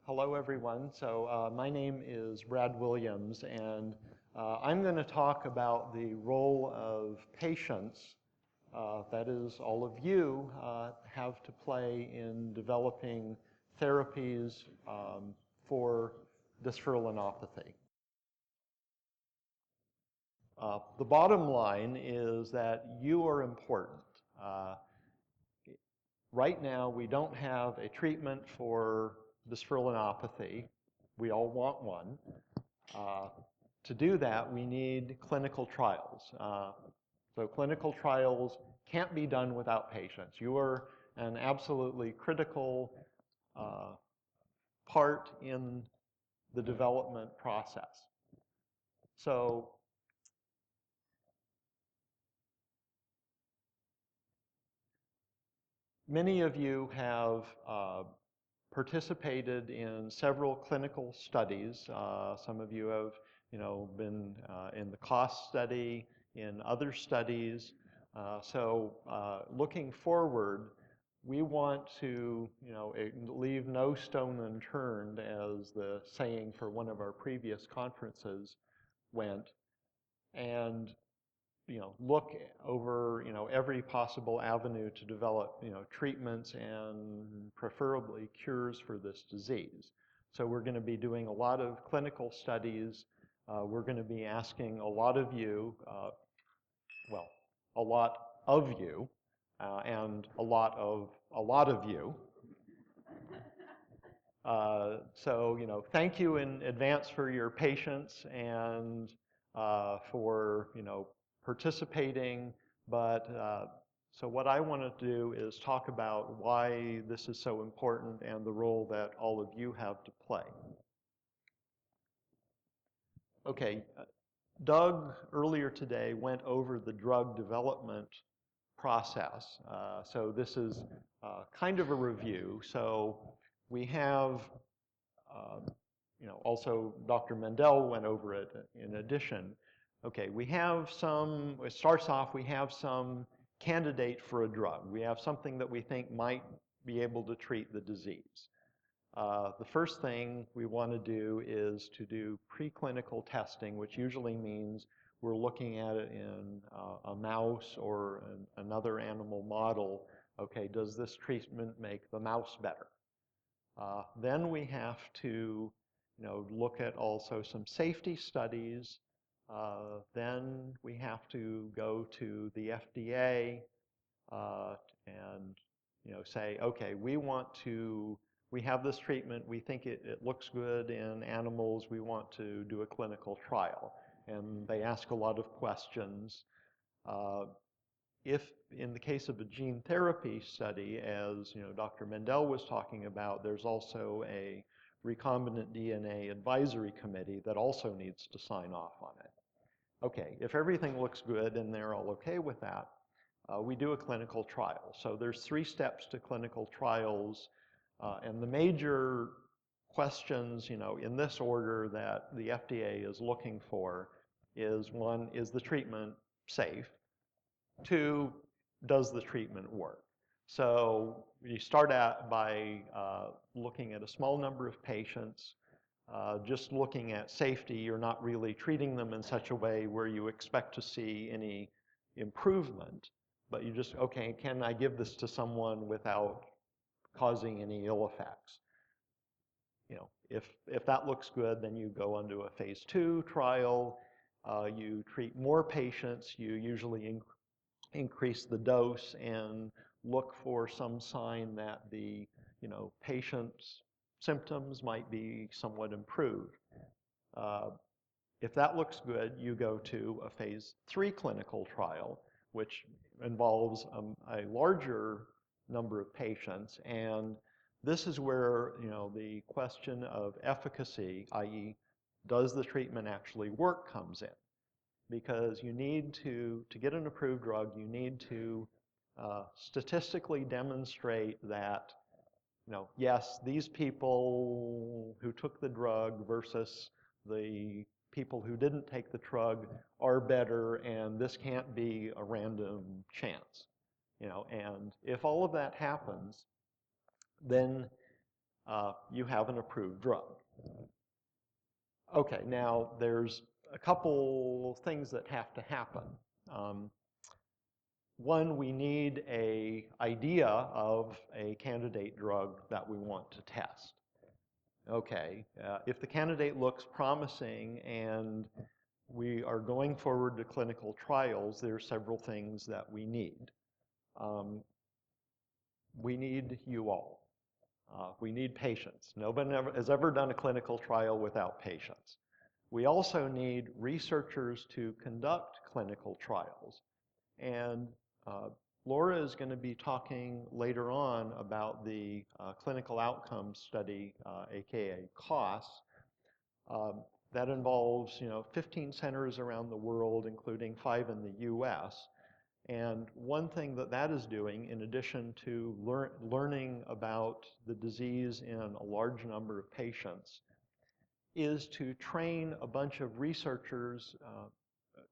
Hello, everyone. My name is Brad Williams, and I'm going to talk about the role of patients, that is, all of you, have to play in developing therapies for dysferlinopathy. The bottom line is that you are important. Right now, we don't have a treatment for dysferlinopathy. We all want one. To do that, we need clinical trials. So clinical trials can't be done without patients. You are an absolutely critical part in the development process. So many of you have participated in several clinical studies. Some of you have, been in the cost study, in other studies. Looking forward, we want to, leave no stone unturned, as the saying for one of our previous conferences went, and look over, every possible avenue to develop, treatments and preferably cures for this disease. So we're going to be doing a lot of clinical studies. We're going to be asking a lot of you, a lot of you, and a lot of you. Thank you in advance for your patience and for, participating, but so what I want to do is talk about why this is so important and the role that all of you have to play. Okay, Doug earlier today went over the drug development process, so this is kind of a review. So we have, also Dr. Mendel went over it in addition. Okay, we have some, it starts off, we have some candidate for a drug. We have something that we think might be able to treat the disease. The first thing we want to do is to do preclinical testing, which usually means we're looking at it in a mouse or another animal model. Okay, does this treatment make the mouse better? Then we have to, look at also some safety studies. Then we have to go to the FDA and say, okay, we have this treatment, we think it looks good in animals, we want to do a clinical trial. And they ask a lot of questions. If in the case of a gene therapy study, as Dr. Mendel was talking about, there's also a recombinant DNA advisory committee that also needs to sign off on it. Okay, if everything looks good and they're all okay with that, we do a clinical trial. So there's 3 steps to clinical trials, and the major questions, in this order that the FDA is looking for is: 1, is the treatment safe? 2, does the treatment work? So you start out by looking at a small number of patients. Just looking at safety, you're not really treating them in such a way where you expect to see any improvement, but you just, okay, can I give this to someone without causing any ill effects? If that looks good, then you go into a phase 2 trial. You treat more patients. You usually increase the dose and look for some sign that the patient's symptoms might be somewhat improved. If that looks good, you go to a phase 3 clinical trial, which involves a larger number of patients, and this is where the question of efficacy, i.e., does the treatment actually work, comes in. Because you need to get an approved drug, you need to statistically demonstrate that, yes, these people who took the drug versus the people who didn't take the drug are better, and this can't be a random chance. And if all of that happens, then you have an approved drug. Okay, now there's a couple things that have to happen. One, we need an idea of a candidate drug that we want to test. Okay, if the candidate looks promising and we are going forward to clinical trials, there are several things that we need. We need you all. We need patients. Nobody has ever done a clinical trial without patients. We also need researchers to conduct clinical trials. And Laura is going to be talking later on about the clinical outcomes study, aka COS. That involves 15 centers around the world, including 5 in the US. And one thing that is doing, in addition to learning about the disease in a large number of patients, is to train a bunch of researchers,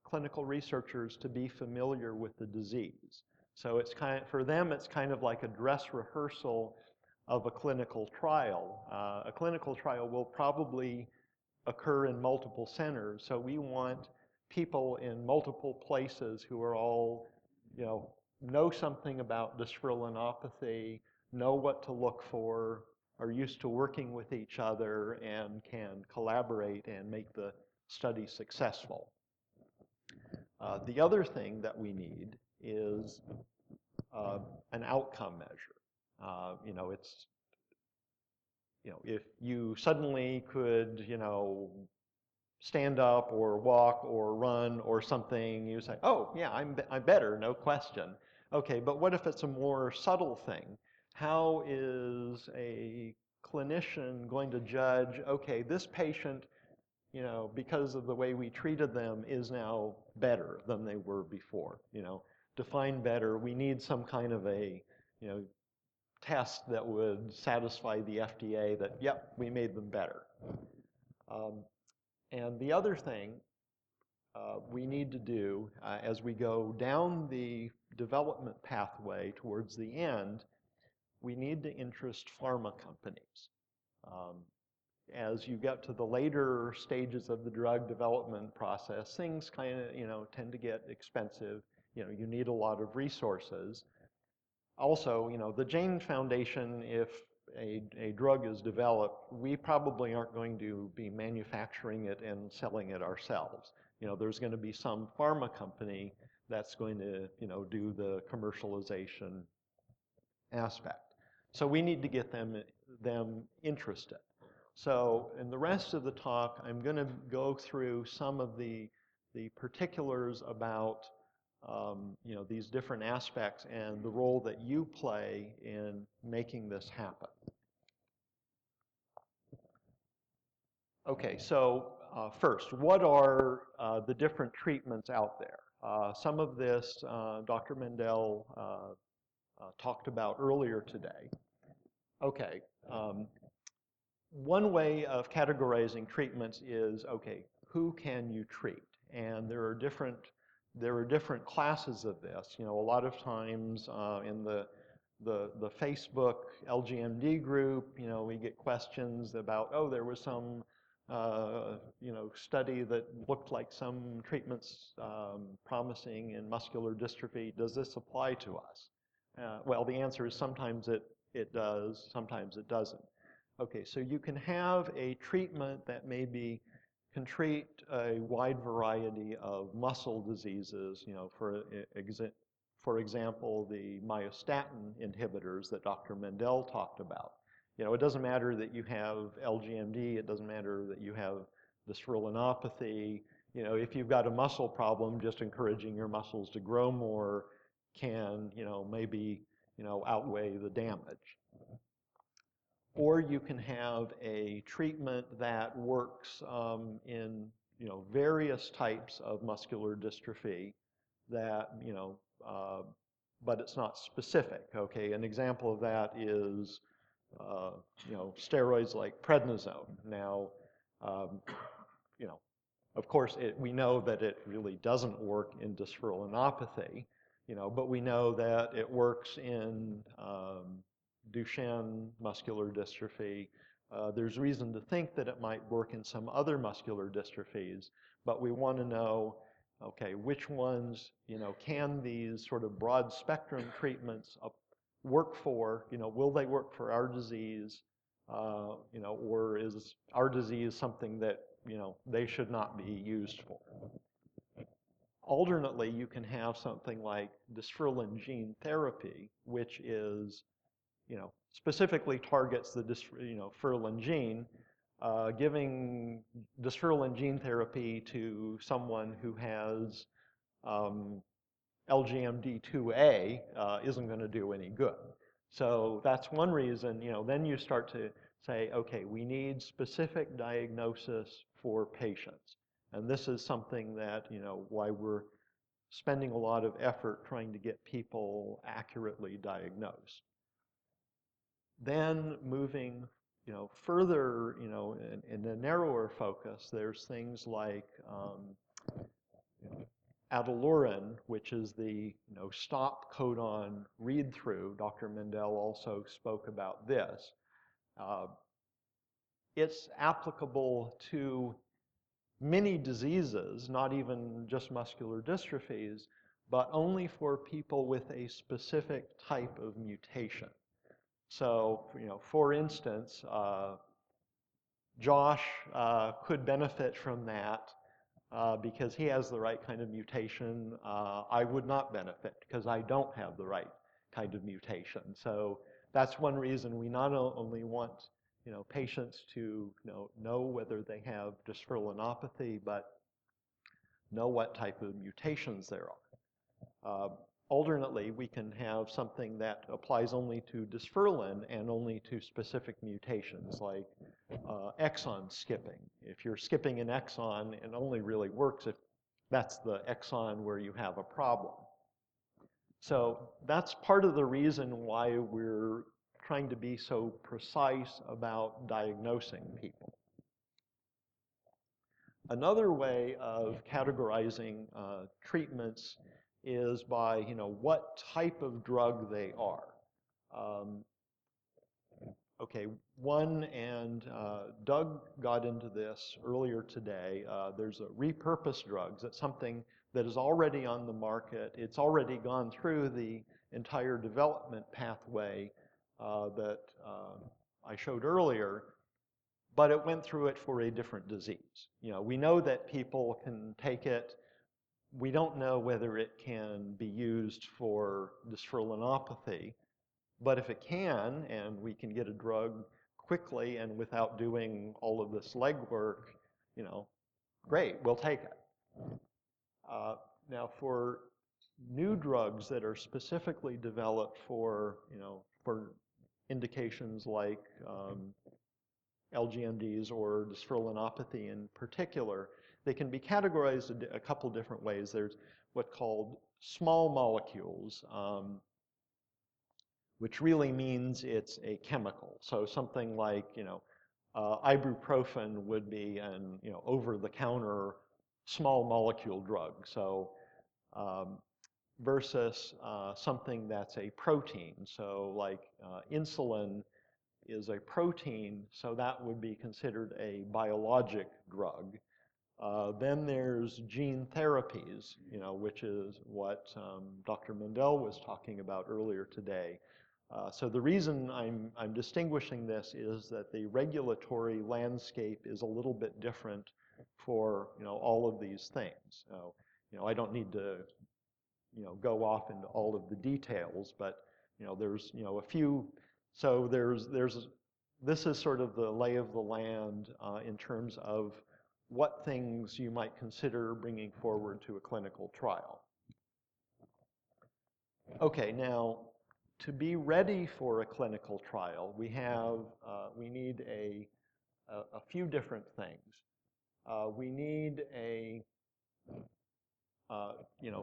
clinical researchers, to be familiar with the disease. So for them, it's kind of like a dress rehearsal of a clinical trial. A clinical trial will probably occur in multiple centers, so we want people in multiple places who are all, know something about dysferlinopathy, know what to look for, are used to working with each other, and can collaborate and make the study successful. The other thing that we need is an outcome measure. If you suddenly could, stand up or walk or run or something, you say, oh, yeah, I'm better, no question. Okay, but what if it's a more subtle thing? How is a clinician going to judge, okay, this patient, because of the way we treated them, is now better than they were before? Define better, we need some kind of a, test that would satisfy the FDA that, yep, we made them better. And the other thing we need to do as we go down the development pathway towards the end, we need to interest pharma companies. As you get to the later stages of the drug development process, things kind of, tend to get expensive. You need a lot of resources. Also, the Jain Foundation, if a drug is developed, we probably aren't going to be manufacturing it and selling it ourselves. There's going to be some pharma company that's going to, do the commercialization aspect. So we need to get them interested. So in the rest of the talk, I'm going to go through some of the particulars about these different aspects and the role that you play in making this happen. Okay, so first, what are the different treatments out there? Some of this Dr. Mendel talked about earlier today. Okay, one way of categorizing treatments is, okay, who can you treat? And there are different classes of this. A lot of times in the Facebook LGMD group, we get questions about, oh, there was some study that looked like some treatments promising in muscular dystrophy. Does this apply to us? Well, the answer is sometimes it does, sometimes it doesn't. Okay, so you can have a treatment that maybe can treat a wide variety of muscle diseases, for example, the myostatin inhibitors that Dr. Mendel talked about. It doesn't matter that you have LGMD, it doesn't matter that you have dysferlinopathy. If you've got a muscle problem, just encouraging your muscles to grow more can, maybe, outweigh the damage. Or you can have a treatment that works in various types of muscular dystrophy that but it's not specific. Okay, an example of that is steroids like prednisone. Now, of course, we know that it really doesn't work in dysferlinopathy, but we know that it works in Duchenne muscular dystrophy. There's reason to think that it might work in some other muscular dystrophies, but we want to know, okay, which ones, can these sort of broad spectrum treatments work for, will they work for our disease, or is our disease something that, they should not be used for? Alternately, you can have something like dysferlin gene therapy, which is, specifically targets the dysferlin gene. Giving dysferlin gene therapy to someone who has LGMD2A isn't going to do any good. So that's one reason, then you start to say, okay, we need specific diagnosis for patients. And this is something that, why we're spending a lot of effort trying to get people accurately diagnosed. Then moving, further, in a narrower focus, there's things like atalurin, which is the stop codon read-through. Dr. Mendel also spoke about this. It's applicable to many diseases, not even just muscular dystrophies, but only for people with a specific type of mutation. So, for instance, Josh could benefit from that because he has the right kind of mutation. I would not benefit because I don't have the right kind of mutation. So that's one reason we not only want patients to know whether they have dysferlinopathy, but know what type of mutations there are. Alternately, we can have something that applies only to dysferlin and only to specific mutations, like exon skipping. If you're skipping an exon, it only really works if that's the exon where you have a problem. So that's part of the reason why we're trying to be so precise about diagnosing people. Another way of categorizing treatments is by, what type of drug they are. Okay, one, and Doug got into this earlier today. There's a repurposed drugs. It's something that is already on the market. It's already gone through the entire development pathway that I showed earlier, but it went through it for a different disease. We know that people can take it. We don't know whether it can be used for dysferlinopathy, but if it can, and we can get a drug quickly and without doing all of this legwork, great, we'll take it. Now, for new drugs that are specifically developed for, for indications like LGMDs or dysferlinopathy in particular, they can be categorized a couple different ways. There's what's called small molecules, which really means it's a chemical. So something like, ibuprofen would be an, over-the-counter small molecule drug. So versus something that's a protein. So like insulin is a protein, so that would be considered a biologic drug. Then there's gene therapies, which is what Dr. Mendel was talking about earlier today. So the reason I'm distinguishing this is that the regulatory landscape is a little bit different for all of these things. So, I don't need to go off into all of the details, but there's a few. So this is sort of the lay of the land in terms of what things you might consider bringing forward to a clinical trial. Okay, now to be ready for a clinical trial, we need a few different things. We need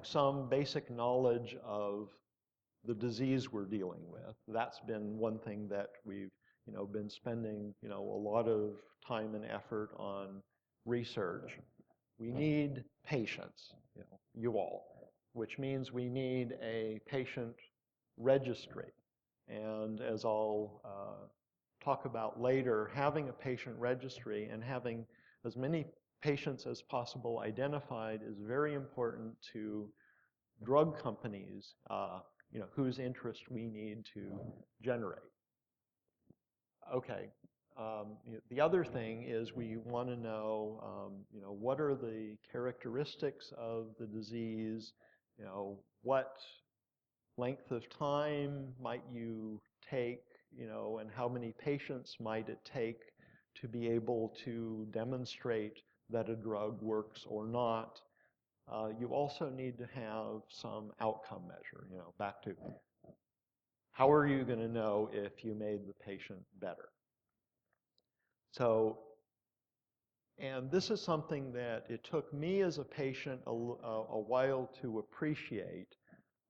some basic knowledge of the disease we're dealing with. That's been one thing that we've been spending a lot of time and effort on research. We need patients, you all, which means we need a patient registry. And as I'll talk about later, having a patient registry and having as many patients as possible identified is very important to drug companies, whose interest we need to generate. Okay. The other thing is we want to know, what are the characteristics of the disease? What length of time might you take? And how many patients might it take to be able to demonstrate that a drug works or not? You also need to have some outcome measure, back to how are you going to know if you made the patient better? So, and this is something that it took me as a patient a while to appreciate.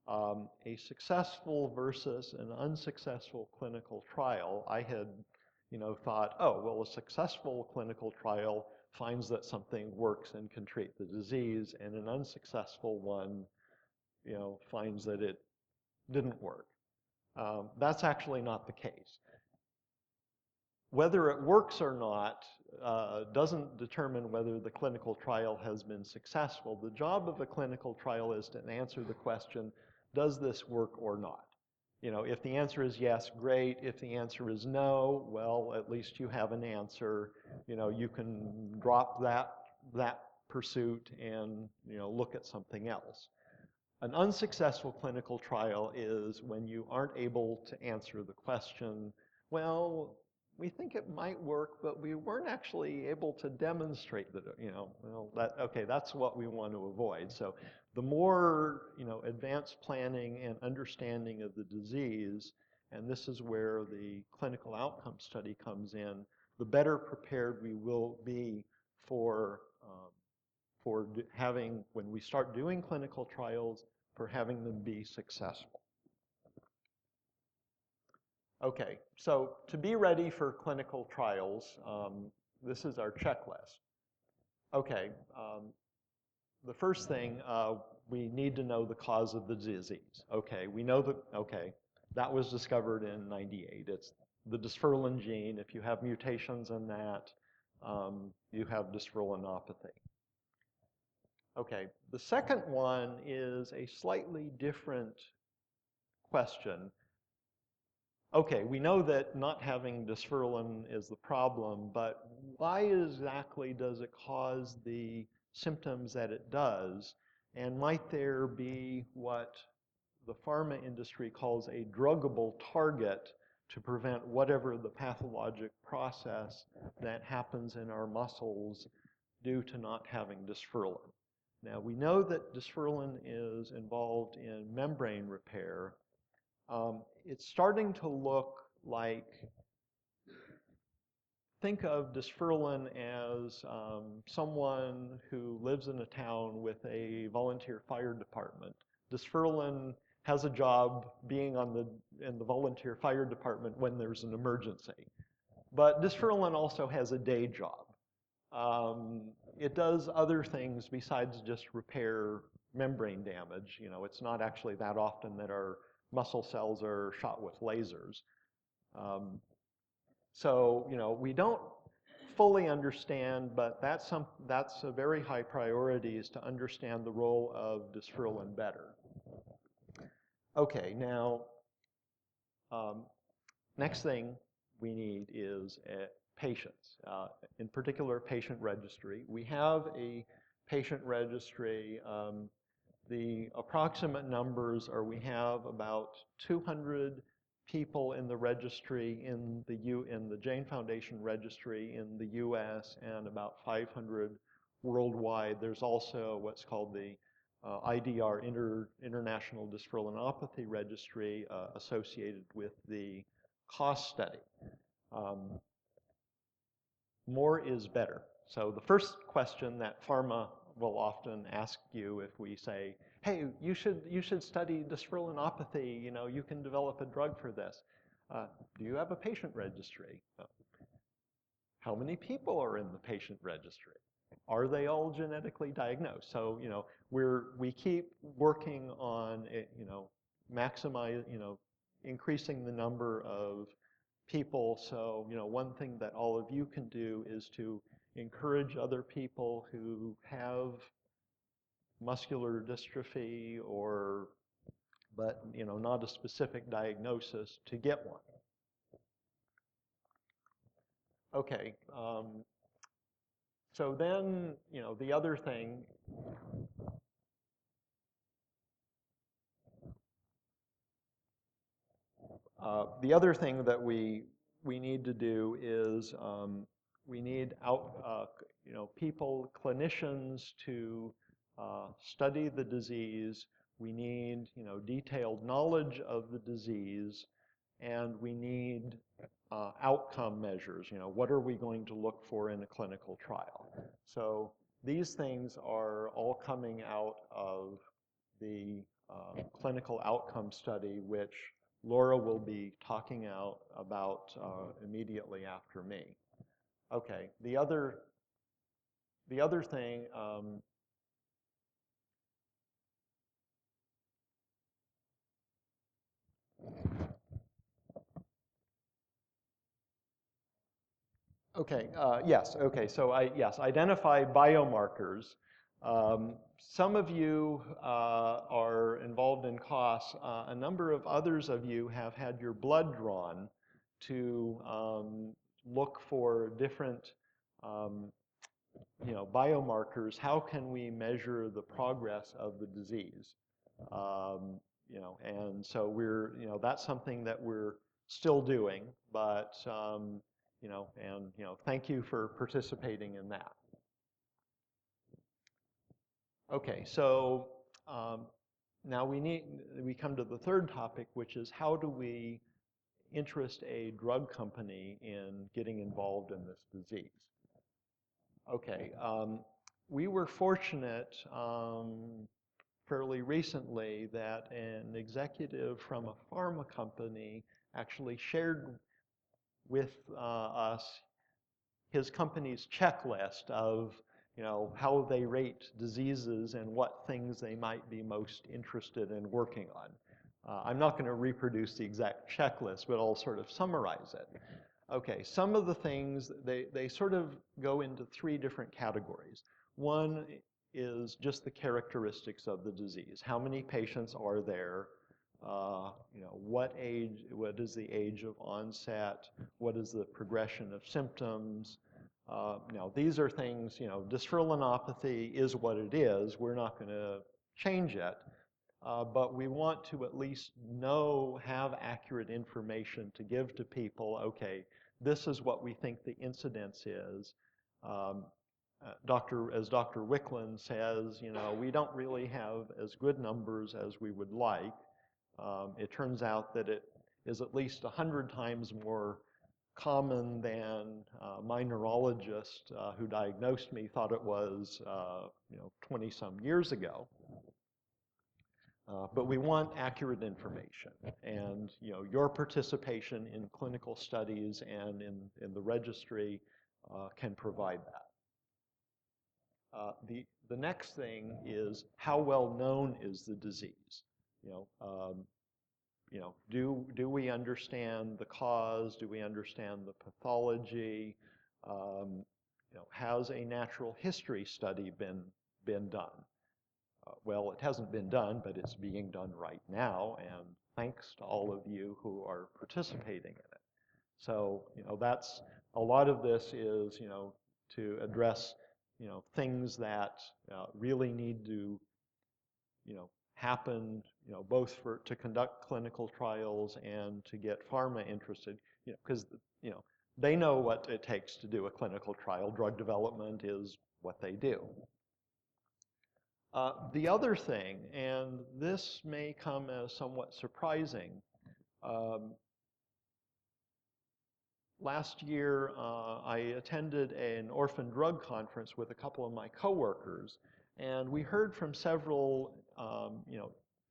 A successful versus an unsuccessful clinical trial, I had, thought, oh, well, a successful clinical trial finds that something works and can treat the disease, and an unsuccessful one, finds that it didn't work. That's actually not the case. Whether it works or not doesn't determine whether the clinical trial has been successful. The job of a clinical trial is to answer the question, does this work or not? If the answer is yes, great. If the answer is no, well, at least you have an answer. You can drop that pursuit and look at something else. An unsuccessful clinical trial is when you aren't able to answer the question, well, we think it might work, but we weren't actually able to demonstrate that, okay, that's what we want to avoid. So the more, advanced planning and understanding of the disease, and this is where the clinical outcome study comes in, the better prepared we will be for having, when we start doing clinical trials, for having them be successful. Okay, so to be ready for clinical trials, this is our checklist. Okay, the first thing, we need to know the cause of the disease. Okay, we know that was discovered in '98. It's the dysferlin gene. If you have mutations in that, you have dysferlinopathy. Okay, the second one is a slightly different question. Okay, we know that not having dysferlin is the problem, but why exactly does it cause the symptoms that it does? And might there be what the pharma industry calls a druggable target to prevent whatever the pathologic process that happens in our muscles due to not having dysferlin? Now, we know that dysferlin is involved in membrane repair. It's starting to look like, think of dysferlin as someone who lives in a town with a volunteer fire department. Dysferlin has a job being in the volunteer fire department when there's an emergency. But dysferlin also has a day job. It does other things besides just repair membrane damage. It's not actually that often that our muscle cells are shot with lasers. So, we don't fully understand, but that's a very high priority, is to understand the role of dysferlin better. Okay, now, next thing we need is patients, in particular patient registry. We have a patient registry. The approximate numbers are we have about 200 people in the registry in the Jain Foundation registry in the US and about 500 worldwide. There's also what's called the IDR, International Dysferlinopathy Registry, associated with the cost study. More is better. So the first question that pharma will often ask you if we say, hey, you should study dysferlinopathy, you can develop a drug for this. Do you have a patient registry? How many people are in the patient registry? Are they all genetically diagnosed? So, we keep working on, increasing the number of people. So, one thing that all of you can do is to encourage other people who have muscular dystrophy but not a specific diagnosis to get one. Okay, so then, the other thing, that we need to do is we need people, clinicians to study the disease. We need, detailed knowledge of the disease, and we need outcome measures. What are we going to look for in a clinical trial? So these things are all coming out of the clinical outcome study, which Laura will be talking about immediately after me. Okay, the other thing, okay, yes, okay, so yes, identify biomarkers. Some of you are involved in COS. A number of others of you have had your blood drawn to look for different biomarkers. How can we measure the progress of the disease? And so that's something that we're still doing, but thank you for participating in that. Okay, so now we come to the third topic, which is how do we interest a drug company in getting involved in this disease? Okay, we were fortunate fairly recently that an executive from a pharma company actually shared with us his company's checklist of how they rate diseases and what things they might be most interested in working on. I'm not going to reproduce the exact checklist, but I'll sort of summarize it. Okay, some of the things, they sort of go into three different categories. One is just the characteristics of the disease. How many patients are there? What is the age of onset? What is the progression of symptoms? Now, these are things, dysferlinopathy is what it is. We're not going to change it. But we want to at least have accurate information to give to people. Okay, this is what we think the incidence is. As Dr. Wicklund says, we don't really have as good numbers as we would like. It turns out that it is at least 100 times more common than my neurologist who diagnosed me thought it was 20 some years ago. But we want accurate information, and your participation in clinical studies and in the registry can provide that. The next thing is how well known is the disease? Do we understand the cause? Do we understand the pathology? Has a natural history study been done? Well, it hasn't been done, but it's being done right now, and thanks to all of you who are participating in it. So, that's a lot of this is, to address, things that really need to, happen, both to conduct clinical trials and to get pharma interested, because, they know what it takes to do a clinical trial. Drug development is what they do. The other thing, and this may come as somewhat surprising, last year I attended an orphan drug conference with a couple of my coworkers, and we heard from several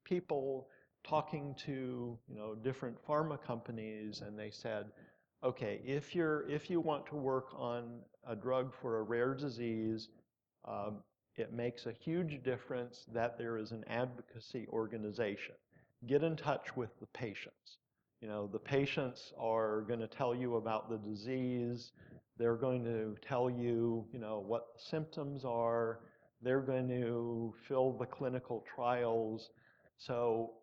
people talking to different pharma companies, and they said, okay, if you want to work on a drug for a rare disease, it makes a huge difference that there is an advocacy organization. Get in touch with the patients. The patients are going to tell you about the disease. They're going to tell you, what the symptoms are. They're going to fill the clinical trials. So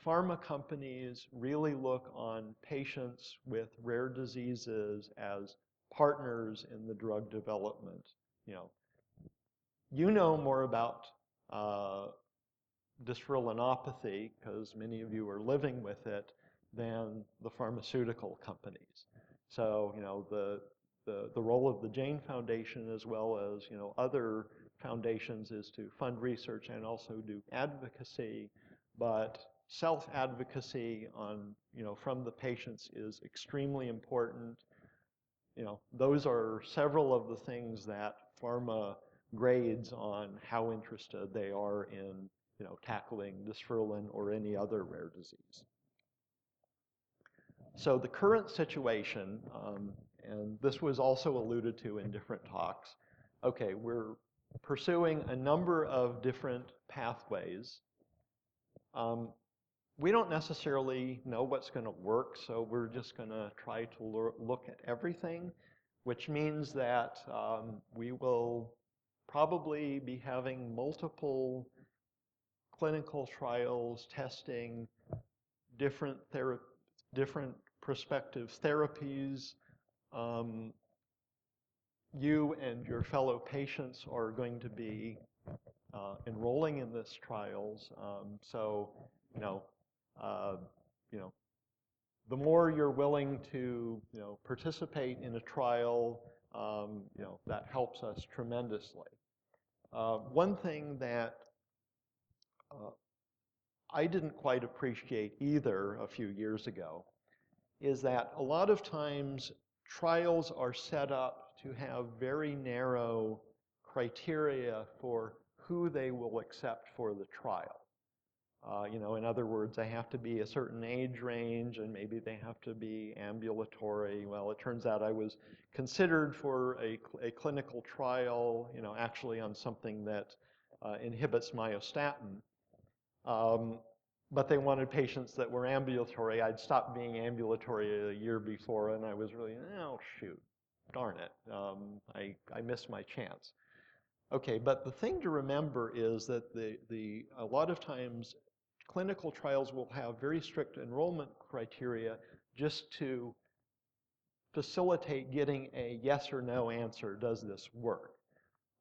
pharma companies really look on patients with rare diseases as partners in the drug development. You know more about dysferlinopathy, because many of you are living with it, than the pharmaceutical companies. So, the role of the Jain Foundation, as well as, other foundations, is to fund research and also do advocacy. But self-advocacy on, from the patients is extremely important. Those are several of the things that pharma grades on how interested they are in, tackling dysferlin or any other rare disease. So the current situation, and this was also alluded to in different talks, okay, we're pursuing a number of different pathways. We don't necessarily know what's going to work, so we're just going to try to look at everything, which means that we will probably be having multiple clinical trials testing different prospective therapies. You and your fellow patients are going to be enrolling in this trials. So, the more you're willing to, participate in a trial, that helps us tremendously. One thing that I didn't quite appreciate either a few years ago is that a lot of times trials are set up to have very narrow criteria for who they will accept for the trial. In other words, they have to be a certain age range, and maybe they have to be ambulatory. Well, it turns out I was considered for a clinical trial, actually on something that inhibits myostatin. But they wanted patients that were ambulatory. I'd stopped being ambulatory a year before, and I was really, oh, shoot, darn it. I missed my chance. Okay, but the thing to remember is that a lot of times clinical trials will have very strict enrollment criteria just to facilitate getting a yes or no answer, does this work?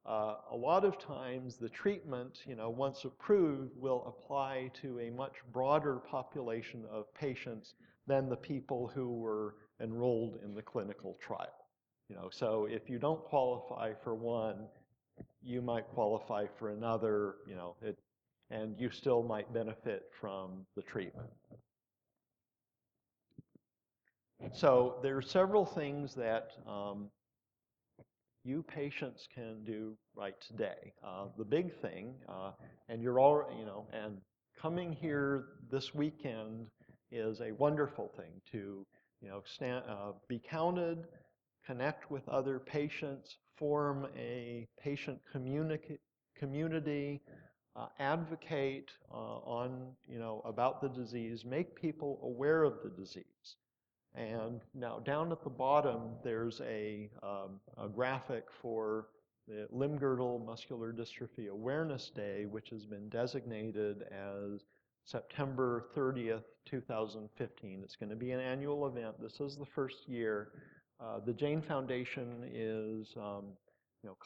A lot of times the treatment, once approved, will apply to a much broader population of patients than the people who were enrolled in the clinical trial. So if you don't qualify for one, you might qualify for another, and you still might benefit from the treatment. So there are several things that you patients can do right today. The big thing, and you're all, and coming here this weekend is a wonderful thing to, be counted, connect with other patients, form a patient community, advocate on, about the disease, make people aware of the disease. And now down at the bottom, there's a graphic for the Limb-Girdle Muscular Dystrophy Awareness Day, which has been designated as September 30th, 2015. It's going to be an annual event. This is the first year. The Jain Foundation is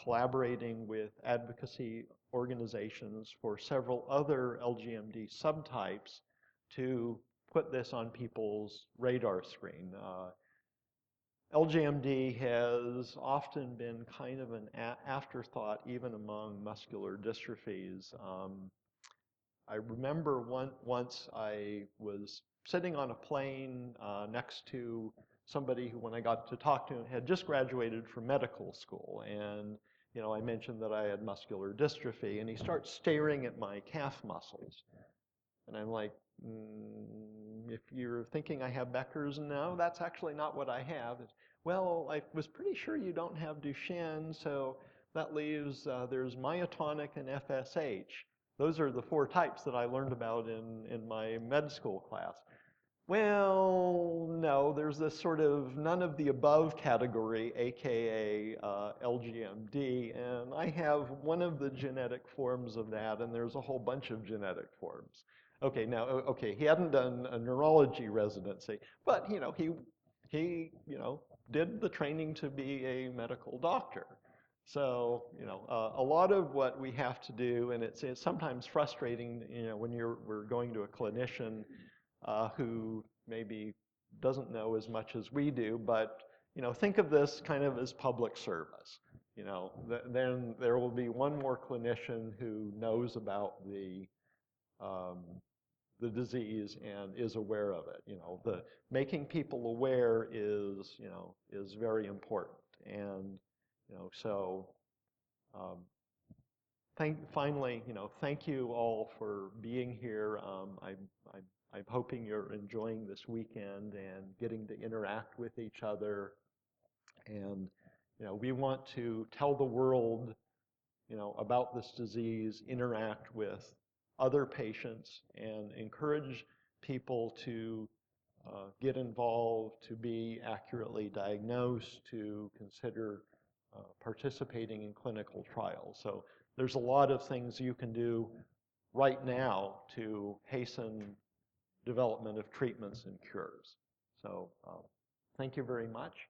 collaborating with advocacy organizations for several other LGMD subtypes to put this on people's radar screen. LGMD has often been kind of an afterthought even among muscular dystrophies. I remember once I was sitting on a plane next to somebody who, when I got to talk to him, had just graduated from medical school. And I mentioned that I had muscular dystrophy, and he starts staring at my calf muscles. And I'm like, if you're thinking I have Becker's, no, that's actually not what I have. Well, I was pretty sure you don't have Duchenne, so that leaves, there's myotonic and FSH. those are the 4 types that I learned about in my med school class. Well, no, there's this sort of none of the above category, aka LGMD, and I have one of the genetic forms of that, and there's a whole bunch of genetic forms. Okay, now, okay, he hadn't done a neurology residency, but he did the training to be a medical doctor. So, a lot of what we have to do, and it's sometimes frustrating, when we're going to a clinician who maybe doesn't know as much as we do, but think of this kind of as public service. Then there will be one more clinician who knows about the disease and is aware of it. The making people aware is very important, and so. Um, Finally, thank you all for being here. I'm hoping you're enjoying this weekend and getting to interact with each other. And, we want to tell the world, about this disease, interact with other patients, and encourage people to get involved, to be accurately diagnosed, to consider participating in clinical trials. So there's a lot of things you can do right now to hasten development of treatments and cures. So thank you very much.